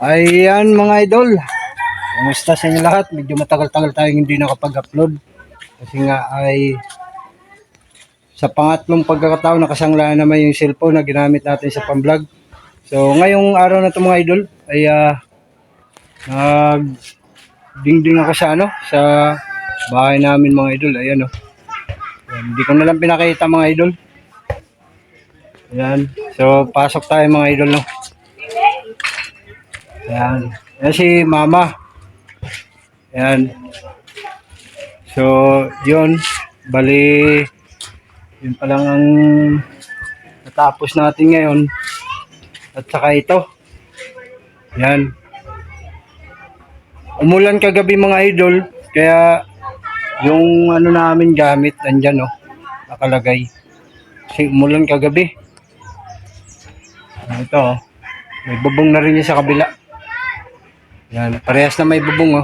Ayan mga idol, kumusta sa inyo lahat? Medyo matagal-tagal tayong hindi nakapag-upload kasi nga ay sa pangatlong pagkakataon nakasangla naman yung cellphone na ginamit natin sa pang-vlog. So ngayong araw na ito mga idol ay nagdingding ako sa bahay namin mga idol. Ayan hindi ko na lang pinakita mga idol. Ayan, so pasok tayo mga idol no. Ayan, ayan si mama. Ayan. So, yun. Bali, yun pa lang ang natapos natin ngayon. At saka ito. Ayan. Umulan kagabi mga idol. Kaya, yung ano namin gamit, andyan nakalagay. Kasi umulan kagabi. Ito may bubong na rin niya sa kabila. Ayan, parehas na may bubong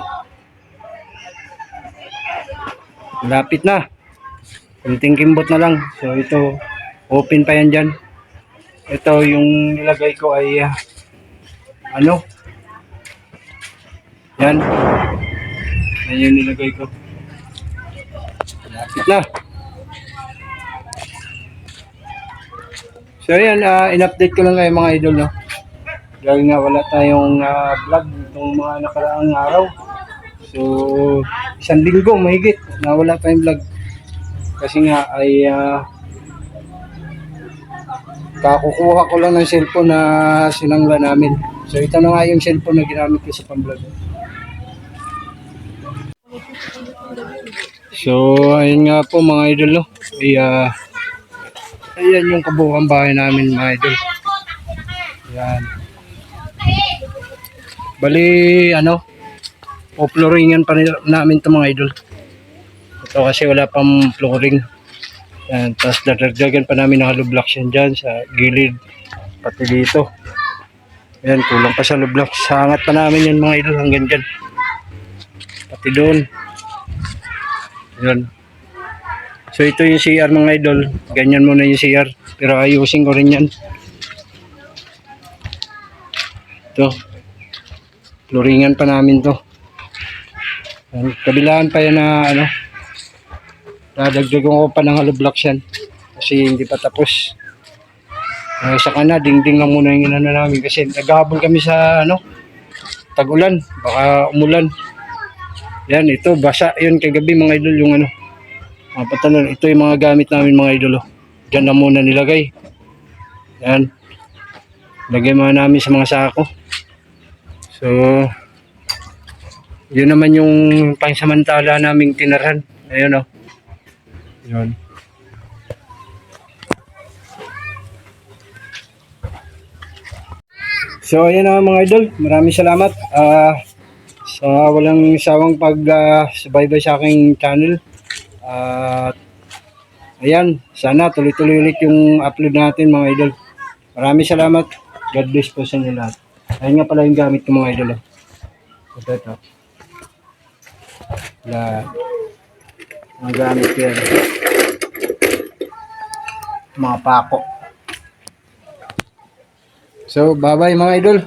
Lapit na. Kunting kimbot na lang. So ito, open pa yan dyan. Ito yung nilagay ko ay yan. Yan yung nilagay ko. Lapit na. So yan, in-update ko lang kayo mga idol dahil nga wala tayong vlog itong mga nakaraang araw. So, isang linggo mahigit na wala tayong vlog. Kasi nga ay kakukuha ko lang ng cellphone na sinangla namin. So, ito na nga yung cellphone na ginamit ko sa pang-vlog. So, ayun nga po mga idol ayan yung kabuuan bahay namin mga idol. Ayan. Bali, o-flooringan pa namin ito mga idol. Ito kasi wala pang flooring. Yan, tapos dadagdagan pa namin ng hollow blocks yan dyan sa gilid. Pati dito. Yan, kulang pa sa hollow blocks. Sangat pa namin yan mga idol hanggang dyan. Pati doon. Yan. So ito yung CR mga idol. Ganyan muna yung CR. Pero ayusin ko rin yan. Ito. Flooringan pa namin to. Kabilaan pa yan na dadagdagan ko pa ng hollow blocks yan kasi hindi pa tapos. Saka na dingding lang muna yung inano namin kasi naghahabol kami sa tag-ulan, baka umulan. Yan, ito basa yun kagabi mga idol yung mga patalan. Ito yung mga gamit namin mga idol dyan na muna nilagay. Yan, lagay muna namin sa mga sako. So yun naman yung pangsamantala naming tinarhan. Ayun yun. So ayan mga idol, maraming salamat sa walang sawang pag-subaybay sa aking channel. Ayan, sana tuloy-tuloy ulit yung upload natin mga idol. Maraming salamat. God bless po sa inyo lahat. Ayun nga pala yung gamit ko mga idol ito. Ang gamit ko yan. Mga pako. So, bye-bye mga idol.